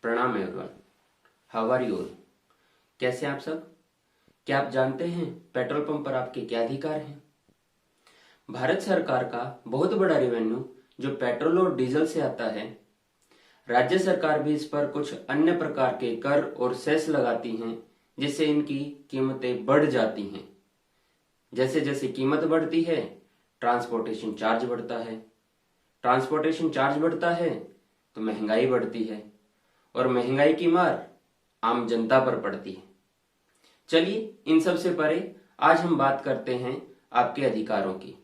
प्रणाम everyone. How are you all? कैसे हैं आप सब? क्या आप जानते हैं पेट्रोल पंप पर आपके क्या अधिकार हैं? भारत सरकार का बहुत बड़ा रेवेन्यू जो पेट्रोल और डीजल से आता है, राज्य सरकार भी इस पर कुछ अन्य प्रकार के कर और सेस लगाती हैं, जिससे इनकी कीमतें बढ़ जाती हैं। जैसे जैसे कीमत बढ़ती है, ट्रांसपोर्टेशन चार्ज बढ़ता है। ट्रांसपोर्टेशन चार्ज बढ़ता है तो महंगाई बढ़ती है, और महंगाई की मार आम जनता पर पड़ती है। चलिए, इन सब से परे आज हम बात करते हैं आपके अधिकारों की,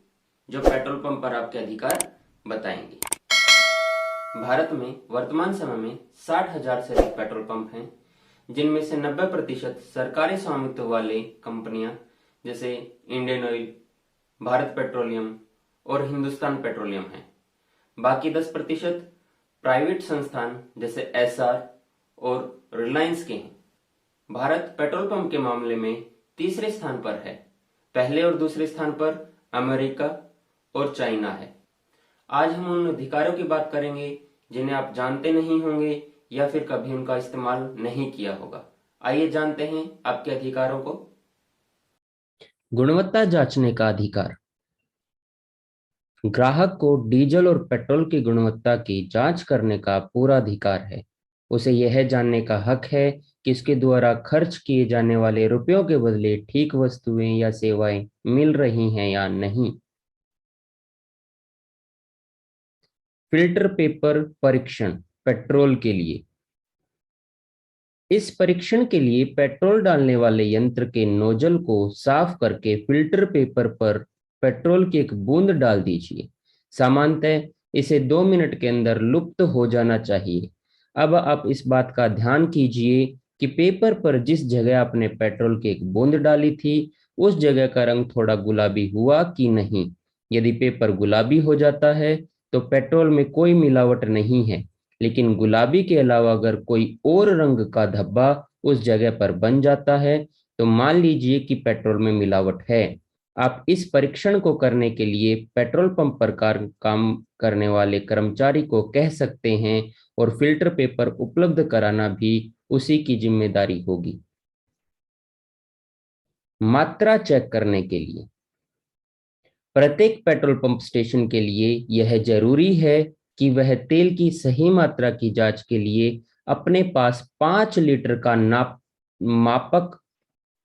जो पेट्रोल पंप पर आपके अधिकार बताएंगे। भारत में वर्तमान समय में 60,000 से अधिक पेट्रोल पंप हैं, जिनमें से 90% सरकारी स्वामित्व वाले कंपनियां जैसे इंडियन ऑयल, भारत पेट्रोलियम और हिंदुस्तान पेट्रोलियम हैं। बाकी 10% प्राइवेट संस्थान जैसे एसआर और रिलायंस के हैं। भारत पेट्रोल पंप के मामले में तीसरे स्थान पर है। पहले और दूसरे स्थान पर अमेरिका और चाइना है। आज हम उन अधिकारों की बात करेंगे जिन्हें आप जानते नहीं होंगे या फिर कभी उनका इस्तेमाल नहीं किया होगा। आइए जानते हैं आपके अधिकारों को। गुणवत्ता जांचने का अधिकार। ग्राहक को डीजल और पेट्रोल की गुणवत्ता की जांच करने का पूरा अधिकार है। उसे यह जानने का हक है कि इसके द्वारा खर्च किए जाने वाले रुपयों के बदले ठीक वस्तुएं या सेवाएं मिल रही हैं या नहीं। फिल्टर पेपर परीक्षण पेट्रोल के लिए। इस परीक्षण के लिए पेट्रोल डालने वाले यंत्र के नोजल को साफ करके फिल्टर पेपर पर पेट्रोल की एक बूंद डाल दीजिए। सामान्यतः इसे 2 मिनट के अंदर लुप्त हो जाना चाहिए। अब आप इस बात का ध्यान कीजिए कि पेपर पर जिस जगह आपने पेट्रोल की एक बूंद डाली थी, उस जगह का रंग थोड़ा गुलाबी हुआ कि नहीं। यदि पेपर गुलाबी हो जाता है तो पेट्रोल में कोई मिलावट नहीं है, लेकिन गुलाबी के अलावा अगर कोई और रंग का धब्बा उस जगह पर बन जाता है तो मान लीजिए कि पेट्रोल में मिलावट है। आप इस परीक्षण को करने के लिए पेट्रोल पंप पर काम करने वाले कर्मचारी को कह सकते हैं, और फिल्टर पेपर उपलब्ध कराना भी उसी की जिम्मेदारी होगी। मात्रा चेक करने के लिए प्रत्येक पेट्रोल पंप स्टेशन के लिए यह जरूरी है कि वह तेल की सही मात्रा की जांच के लिए अपने पास 5 लीटर का मापक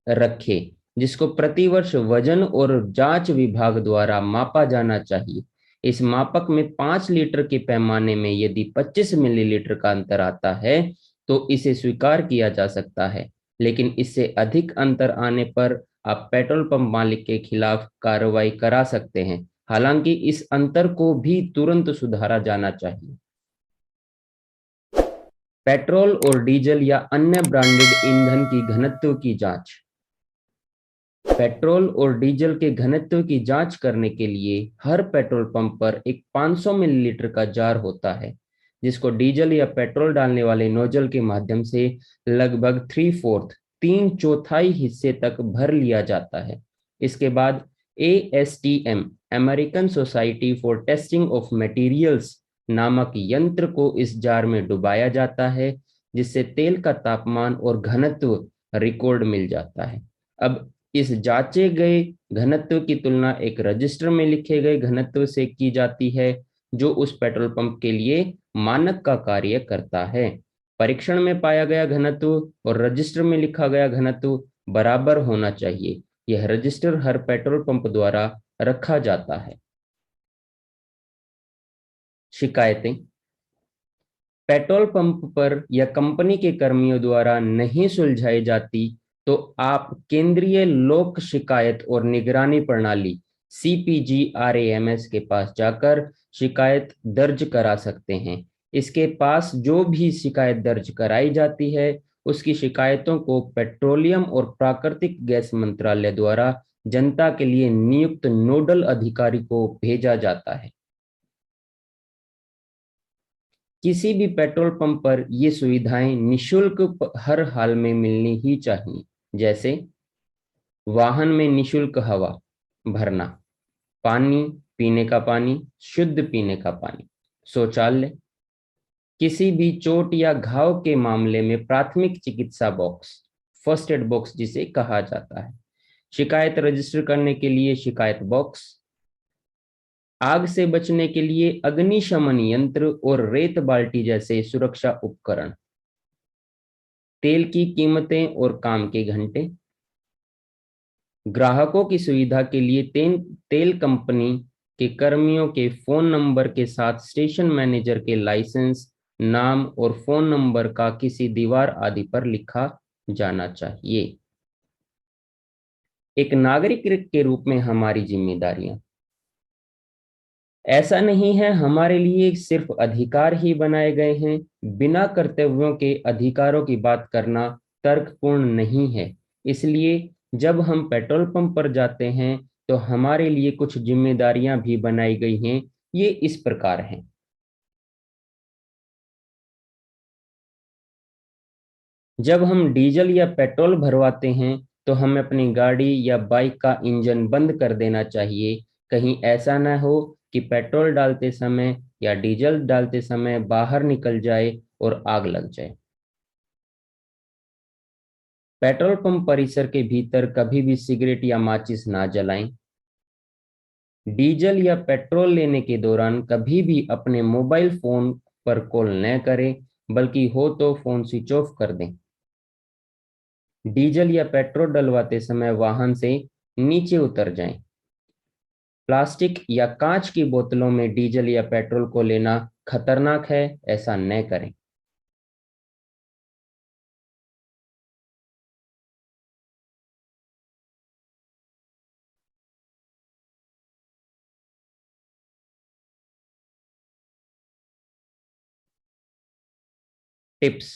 रखे, जिसको प्रतिवर्ष वजन और जांच विभाग द्वारा मापा जाना चाहिए। इस मापक में 5 लीटर के पैमाने में यदि 25 मिलीलीटर का अंतर आता है तो इसे स्वीकार किया जा सकता है, लेकिन इससे अधिक अंतर आने पर आप पेट्रोल पंप मालिक के खिलाफ कार्रवाई करा सकते हैं। हालांकि इस अंतर को भी तुरंत सुधारा जाना चाहिए। पेट्रोल और डीजल या अन्य ब्रांडेड ईंधन की घनत्व की जांच। पेट्रोल और डीजल के घनत्व की जांच करने के लिए हर पेट्रोल पंप पर एक 500 मिलीलीटर का जार होता है, जिसको डीजल या पेट्रोल डालने वाले नोजल के माध्यम से लगभग 3/4 हिस्से तक भर लिया जाता है। इसके बाद ASTM American society for testing of materials नामक यंत्र को इस जार में डुबाया जाता है, जिससे तेल का तापमान और घनत्व रिकॉर्ड मिल जाता है। अब इस जांचे गए घनत्व की तुलना एक रजिस्टर में लिखे गए घनत्व से की जाती है, जो उस पेट्रोल पंप के लिए मानक का कार्य करता है। परीक्षण में पाया गया घनत्व और रजिस्टर में लिखा गया घनत्व बराबर होना चाहिए। यह रजिस्टर हर पेट्रोल पंप द्वारा रखा जाता है। शिकायतें। पेट्रोल पंप पर या कंपनी के कर्मियों द्वारा नहीं सुलझाई जाती तो आप केंद्रीय लोक शिकायत और निगरानी प्रणाली CPGRAMS के पास जाकर शिकायत दर्ज करा सकते हैं। इसके पास जो भी शिकायत दर्ज कराई जाती है, उसकी शिकायतों को पेट्रोलियम और प्राकृतिक गैस मंत्रालय द्वारा जनता के लिए नियुक्त नोडल अधिकारी को भेजा जाता है। किसी भी पेट्रोल पंप पर ये सुविधाएं निशुल्क हर हाल में मिलनी ही चाहिए, जैसे वाहन में निशुल्क हवा भरना, पानी, पीने का पानी, शुद्ध पीने का पानी, शौचालय, किसी भी चोट या घाव के मामले में प्राथमिक चिकित्सा बॉक्स, फर्स्ट एड बॉक्स जिसे कहा जाता है। शिकायत रजिस्टर करने के लिए शिकायत बॉक्स, आग से बचने के लिए अग्निशमन यंत्र और रेत बाल्टी जैसे सुरक्षा उपकरण, तेल की कीमतें और काम के घंटे, ग्राहकों की सुविधा के लिए तेल कंपनी के कर्मियों के फोन नंबर के साथ स्टेशन मैनेजर के लाइसेंस, नाम और फोन नंबर का किसी दीवार आदि पर लिखा जाना चाहिए। एक नागरिक के रूप में हमारी जिम्मेदारियां, ऐसा नहीं है हमारे लिए सिर्फ अधिकार ही बनाए गए हैं। बिना कर्तव्यों के अधिकारों की बात करना तर्कपूर्ण नहीं है। इसलिए जब हम पेट्रोल पंप पर जाते हैं तो हमारे लिए कुछ जिम्मेदारियां भी बनाई गई हैं। ये इस प्रकार हैं। जब हम डीजल या पेट्रोल भरवाते हैं तो हमें अपनी गाड़ी या बाइक का इंजन बंद कर देना चाहिए। कहीं ऐसा ना हो कि पेट्रोल डालते समय या डीजल डालते समय बाहर निकल जाए और आग लग जाए। पेट्रोल पंप परिसर के भीतर कभी भी सिगरेट या माचिस ना जलाएं। डीजल या पेट्रोल लेने के दौरान कभी भी अपने मोबाइल फोन पर कॉल न करें, बल्कि हो तो फोन स्विच ऑफ कर दें। डीजल या पेट्रोल डलवाते समय वाहन से नीचे उतर जाएं। प्लास्टिक या कांच की बोतलों में डीजल या पेट्रोल को लेना खतरनाक है, ऐसा न करें। टिप्स।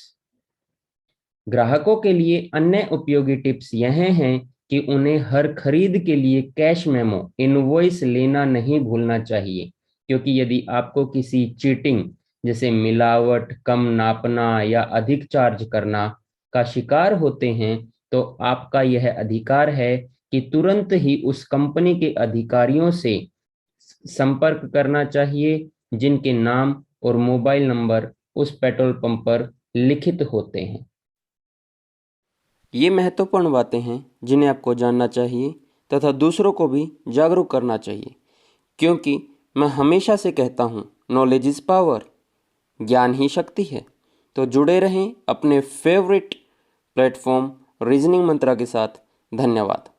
ग्राहकों के लिए अन्य उपयोगी टिप्स यह हैं कि उन्हें हर खरीद के लिए कैश मेमो, इनवॉइस लेना नहीं भूलना चाहिए, क्योंकि यदि आपको किसी चीटिंग जैसे मिलावट, कम नापना या अधिक चार्ज करना का शिकार होते हैं, तो आपका यह अधिकार है कि तुरंत ही उस कंपनी के अधिकारियों से संपर्क करना चाहिए जिनके नाम और मोबाइल नंबर उस पेट्रोल पंप पर लिखित होते हैं। ये महत्वपूर्ण बातें हैं जिन्हें आपको जानना चाहिए तथा दूसरों को भी जागरूक करना चाहिए, क्योंकि मैं हमेशा से कहता हूँ, नॉलेज इज़ पावर, ज्ञान ही शक्ति है। तो जुड़े रहें अपने फेवरेट प्लेटफॉर्म रीजनिंग मंत्रा के साथ। धन्यवाद।